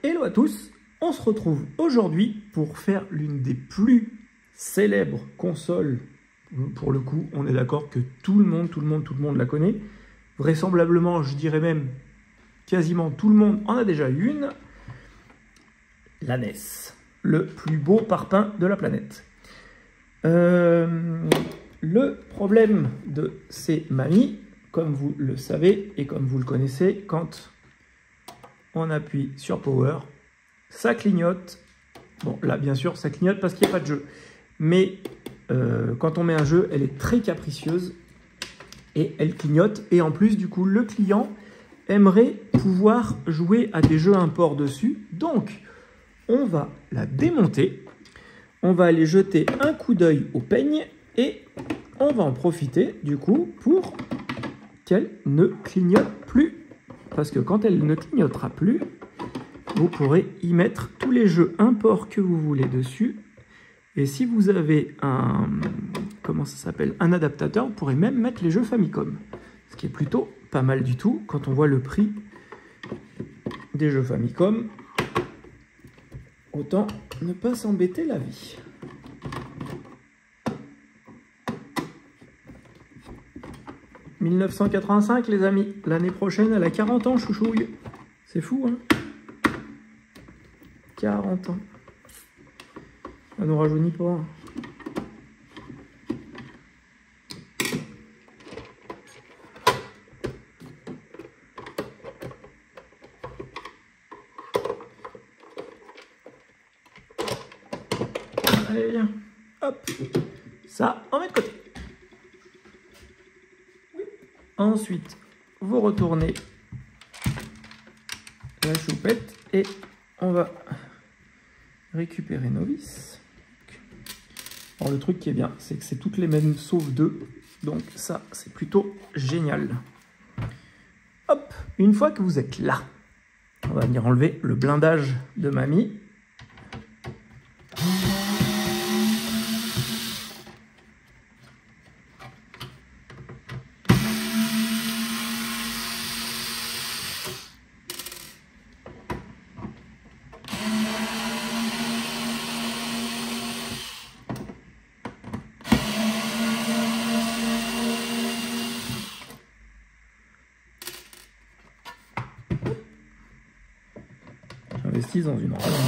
Hello à tous, on se retrouve aujourd'hui pour faire l'une des plus célèbres consoles. Pour le coup, on est d'accord que tout le monde la connaît. Vraisemblablement, je dirais même quasiment tout le monde en a déjà eu une. La NES, le plus beau parpaing de la planète. Le problème de ces mamies, comme vous le savez et comme vous le connaissez, quand on appuie sur Power, ça clignote. Bon, là, bien sûr, ça clignote parce qu'il n'y a pas de jeu. Mais quand on met un jeu, elle est très capricieuse et elle clignote. Et en plus, du coup, le client aimerait pouvoir jouer à des jeux import dessus. Donc, on va la démonter. On va aller jeter un coup d'œil au peigne et on va en profiter, du coup, pour qu'elle ne clignote plus. Parce que quand elle ne clignotera plus, vous pourrez y mettre tous les jeux import que vous voulez dessus. Et si vous avez un, comment ça s'appelle, un adaptateur, vous pourrez même mettre les jeux Famicom. Ce qui est plutôt pas mal du tout quand on voit le prix des jeux Famicom. Autant ne pas s'embêter la vie. « 1985, les amis. L'année prochaine, elle a 40 ans, chouchouille. C'est fou, hein? 40 ans. Elle nous rajeunit pas. Hein. Allez, viens. Hop. Ça, on met de côté. Ensuite, vous retournez la choupette et on va récupérer nos vis. Alors le truc qui est bien, c'est que c'est toutes les mêmes sauf deux. Donc ça, c'est plutôt génial. Hop, une fois que vous êtes là, on va venir enlever le blindage de mamie. J'investis dans une rallonge.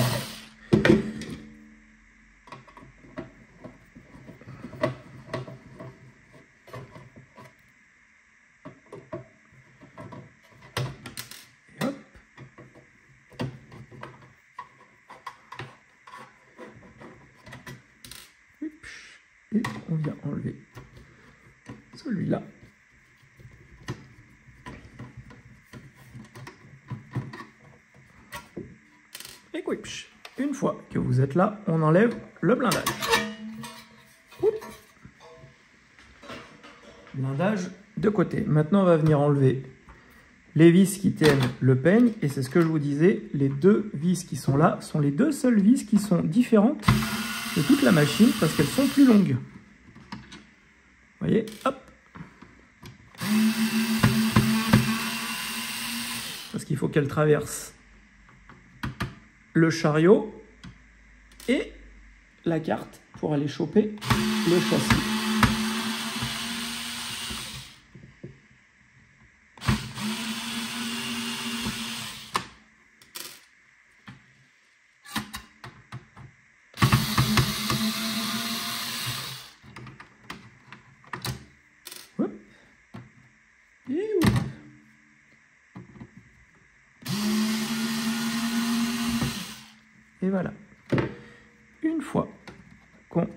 Et hop. Et on vient enlever celui-là. Une fois que vous êtes là, on enlève le blindage. Blindage de côté. Maintenant, on va venir enlever les vis qui tiennent le peigne. Et c'est ce que je vous disais, les deux vis qui sont là sont les deux seules vis qui sont différentes de toute la machine parce qu'elles sont plus longues. Vous voyez, hop. Parce qu'il faut qu'elles traversent le chariot et la carte pour aller choper le châssis. Hop. Et hop. Et voilà. Une fois qu'on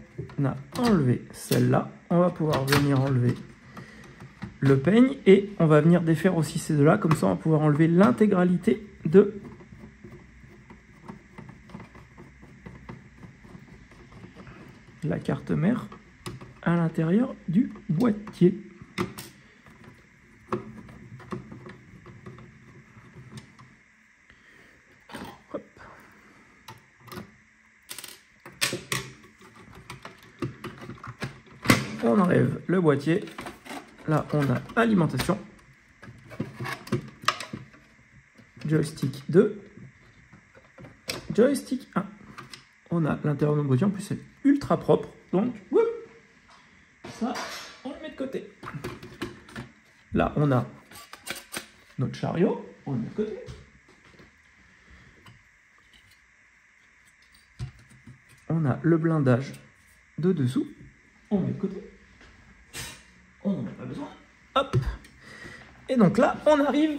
a enlevé celle-là, on va pouvoir venir enlever le peigne et on va venir défaire aussi ces deux-là. Comme ça, on va pouvoir enlever l'intégralité de la carte mère à l'intérieur du boîtier. On enlève le boîtier. Là, on a alimentation. Joystick 2. joystick 1. On a l'intérieur de notre boîtier, en plus c'est ultra propre. Donc, whoop, ça, on le met de côté. Là, on a notre chariot, on le met de côté. On a le blindage de dessous, on met de côté. On n'en a pas besoin. Hop. Et donc là, on arrive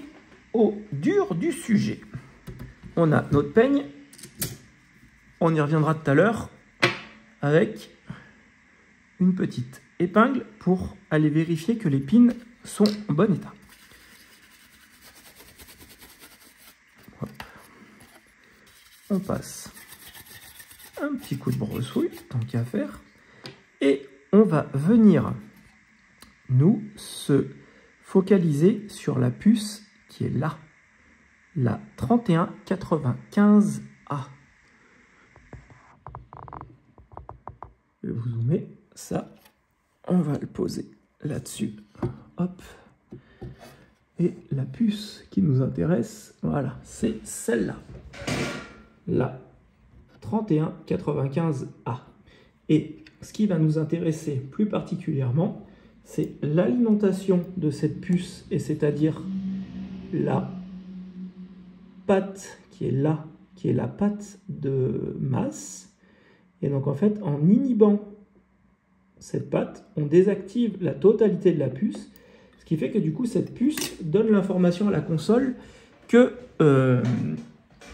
au dur du sujet. On a notre peigne. On y reviendra tout à l'heure avec une petite épingle pour aller vérifier que les pins sont en bon état. Hop. On passe un petit coup de brossouille, tant qu'à faire. Et on va venir nous se focaliser sur la puce qui est là, la 3195A. Je vais vous zoomer ça, on va le poser là-dessus, hop, et la puce qui nous intéresse, voilà, c'est celle-là, la 3195A. Et ce qui va nous intéresser plus particulièrement, c'est l'alimentation de cette puce, et c'est-à-dire la patte qui est là, qui est la patte de masse. Et donc en fait, en inhibant cette patte, on désactive la totalité de la puce, ce qui fait que du coup, cette puce donne l'information à la console que le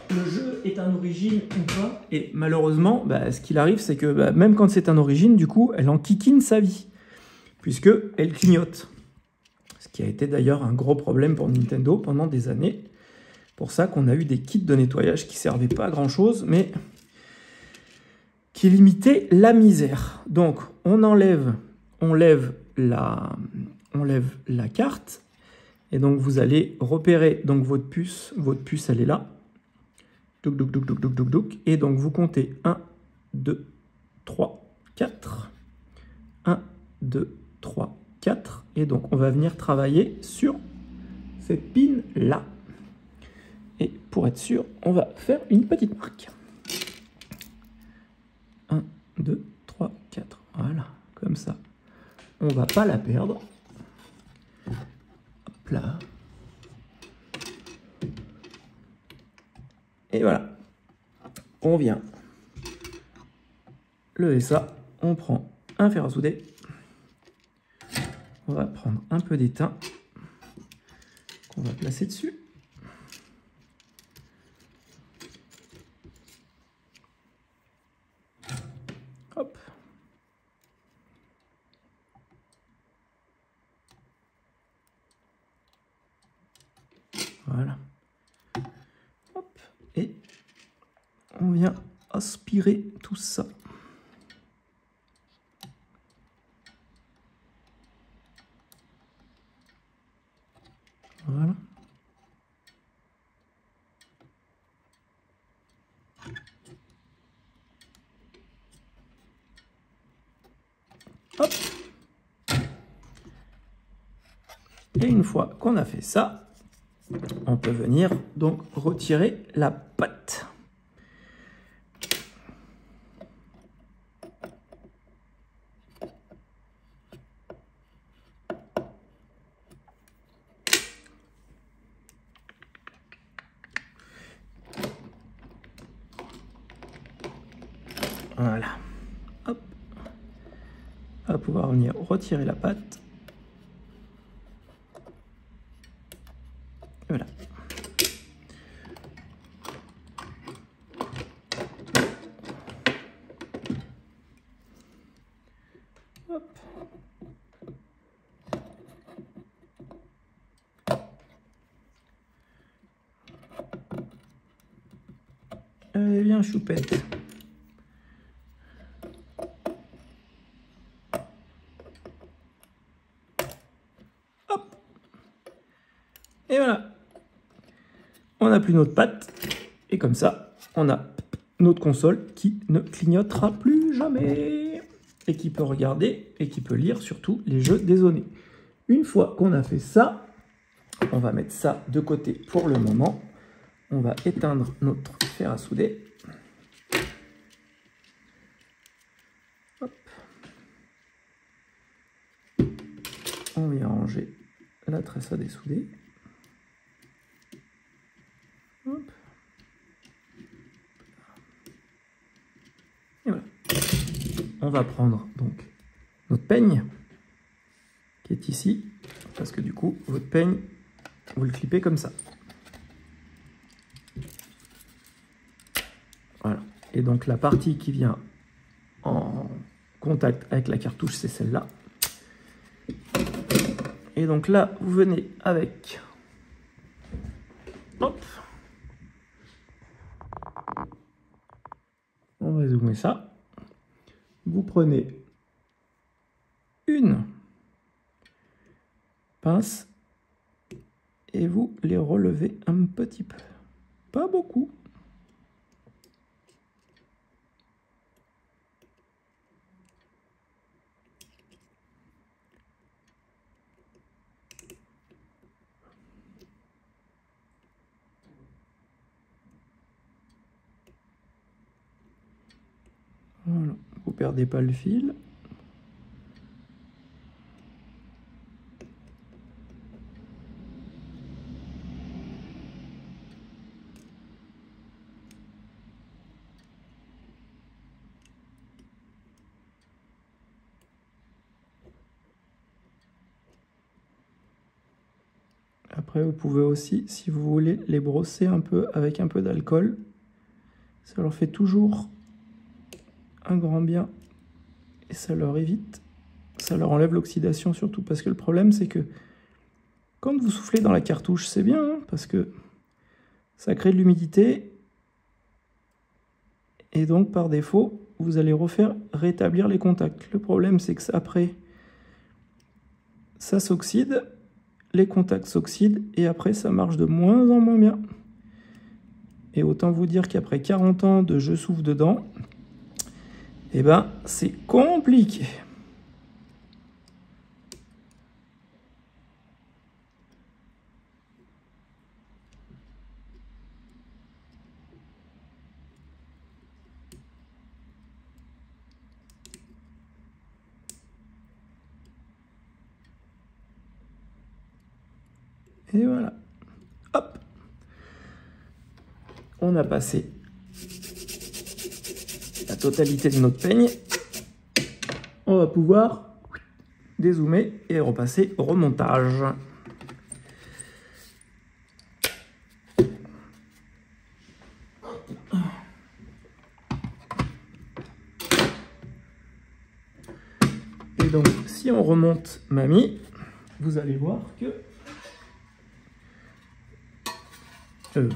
jeu est en origine ou pas. Et malheureusement, ce qu'il arrive, c'est que même quand c'est en origine, du coup, elle enquiquine sa vie, puisqu'elle clignote. Ce qui a été d'ailleurs un gros problème pour Nintendo pendant des années. Pour ça qu'on a eu des kits de nettoyage qui servaient pas à grand chose, mais qui limitaient la misère. Donc on lève la carte, et donc vous allez repérer donc votre puce elle est là. Douc, douc, douc, douc, douc, douc, douc. Et donc vous comptez 1, 2, 3, 4. 1, 2, 3, 4. Et donc on va venir travailler sur cette pin là. Et pour être sûr, on va faire une petite marque. 1, 2, 3, 4. Voilà, comme ça. On ne va pas la perdre. Hop là. Et voilà. On vient lever ça. On prend un fer à souder. On va prendre un peu d'étain qu'on va placer dessus. Hop. Voilà. Hop. Et on vient aspirer tout ça. Voilà. Hop. Et une fois qu'on a fait ça, on peut venir donc retirer la patte. Voilà. Hop. On va pouvoir venir retirer la patte. Voilà. Hop. Allez, viens, choupette. Hop. Et voilà. On n'a plus notre patte. Et comme ça, on a notre console qui ne clignotera plus jamais. Et qui peut regarder et qui peut lire surtout les jeux dézonés. Une fois qu'on a fait ça, on va mettre ça de côté pour le moment. on va éteindre notre fer à souder. Hop. On vient ranger la tresse à dessouder. Hop. Et voilà. On va prendre donc notre peigne qui est ici, parce que du coup, votre peigne, vous le clippez comme ça. Voilà. Et donc la partie qui vient en contact avec la cartouche, c'est celle-là. Et donc là, vous venez avec... Hop. On va zoomer ça. Vous prenez une pince et vous les relevez un petit peu. Pas beaucoup. Voilà, vous perdez pas le fil. Après, vous pouvez aussi, si vous voulez, les brosser un peu avec un peu d'alcool. Ça leur fait toujours un grand bien et ça leur évite, ça leur enlève l'oxydation surtout. Parce que le problème, c'est que quand vous soufflez dans la cartouche, c'est bien, hein, parce que ça crée de l'humidité. Et donc, par défaut, vous allez rétablir les contacts. Le problème, c'est que après, ça s'oxyde, les contacts s'oxydent, et après, ça marche de moins en moins bien. Et autant vous dire qu'après 40 ans de je souffle dedans, eh ben, c'est compliqué. Et voilà. Hop. On a passé la totalité de notre peigne. On va pouvoir dézoomer et repasser au remontage. Et donc, si on remonte mamie, vous allez voir que... celui-là.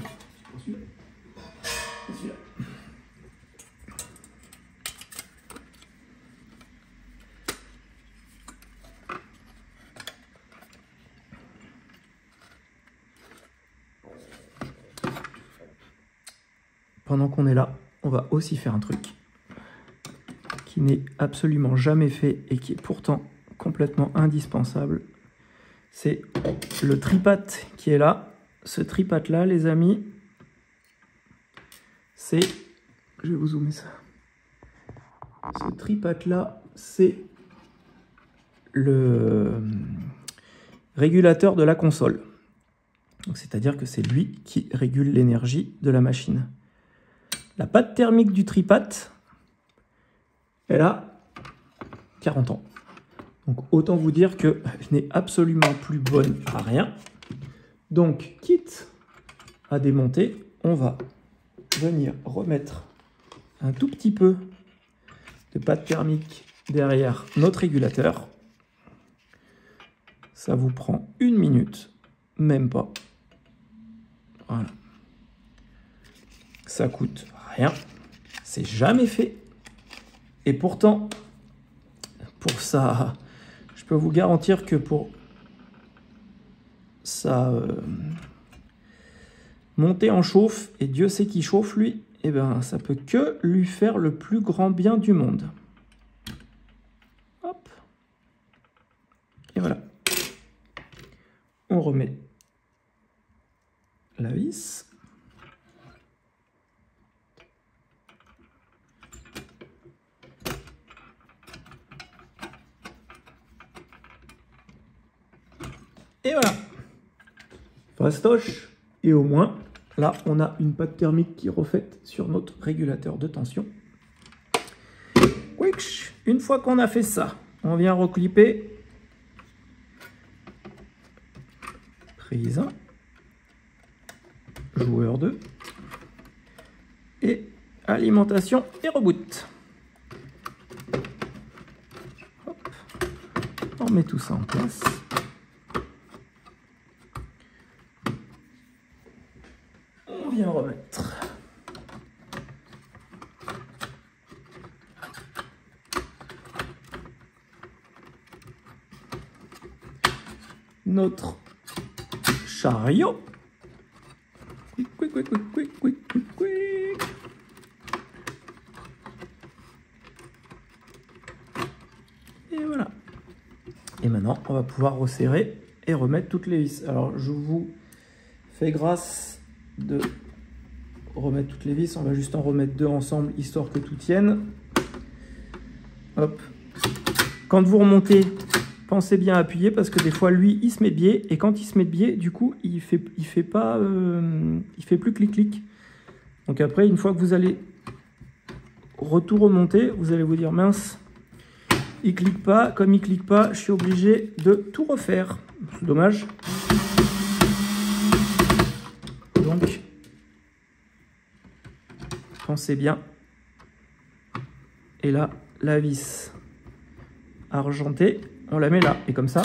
Pendant qu'on est là, on va aussi faire un truc qui n'est absolument jamais fait et qui est pourtant complètement indispensable. C'est le tripat qui est là. Ce tripat là, les amis, c'est... je vais vous zoomer ça. Ce tripat là, c'est le régulateur de la console. C'est-à-dire que c'est lui qui régule l'énergie de la machine. La pâte thermique du tripat, elle a 40 ans. Donc autant vous dire que je n'ai absolument plus bonne à rien. Donc, quitte à démonter, on va venir remettre un tout petit peu de pâte thermique derrière notre régulateur. Ça vous prend 1 minute, même pas. Voilà. Ça coûte rien. C'est jamais fait. Et pourtant, pour ça, je peux vous garantir que pour ça monter en chauffe, et Dieu sait qui chauffe lui, eh ben, ça peut que lui faire le plus grand bien du monde. Hop. Et voilà. On remet la vis. Et voilà. Fastoche. Et au moins, là, on a une pâte thermique qui est refaite sur notre régulateur de tension. Une fois qu'on a fait ça, on vient reclipper. Prise 1. Joueur 2. Et alimentation et reboot. Hop. On met tout ça en place. On vient remettre notre chariot. Et voilà. Et maintenant, on va pouvoir resserrer et remettre toutes les vis. Alors, je vous fais grâce de remettre toutes les vis. On va juste en remettre 2 ensemble, histoire que tout tienne. Hop. Quand vous remontez, pensez bien à appuyer parce que des fois, lui, il se met de biais. Et quand il se met de biais, du coup, il fait plus clic-clic. Donc après, une fois que vous allez tout remonter, vous allez vous dire, mince, il clique pas. Comme il clique pas, je suis obligé de tout refaire. C'est dommage. Donc, pensez bien. Et là, la vis argentée, on la met là. Et comme ça,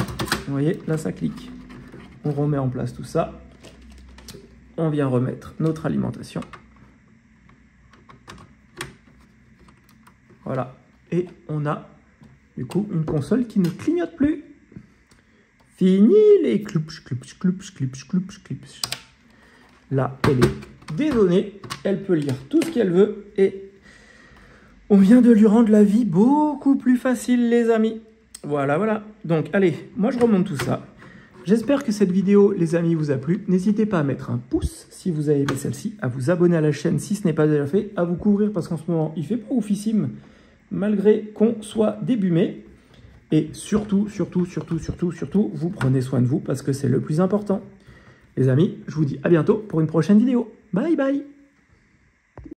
vous voyez, là, ça clique. On remet en place tout ça. On vient remettre notre alimentation. Voilà. Et on a, du coup, une console qui ne clignote plus. Fini les cloups, cloups, cloups, cloups, cloups, cloups. Là, elle est dézonée. Elle peut lire tout ce qu'elle veut. Et on vient de lui rendre la vie beaucoup plus facile, les amis. Voilà, voilà. Donc, allez, moi, je remonte tout ça. J'espère que cette vidéo, les amis, vous a plu. N'hésitez pas à mettre un pouce si vous avez aimé celle-ci, à vous abonner à la chaîne si ce n'est pas déjà fait, à vous couvrir parce qu'en ce moment, il fait pas oufissime, malgré qu'on soit début mai. Et surtout, surtout, vous prenez soin de vous parce que c'est le plus important. Les amis, je vous dis à bientôt pour une prochaine vidéo. Bye bye!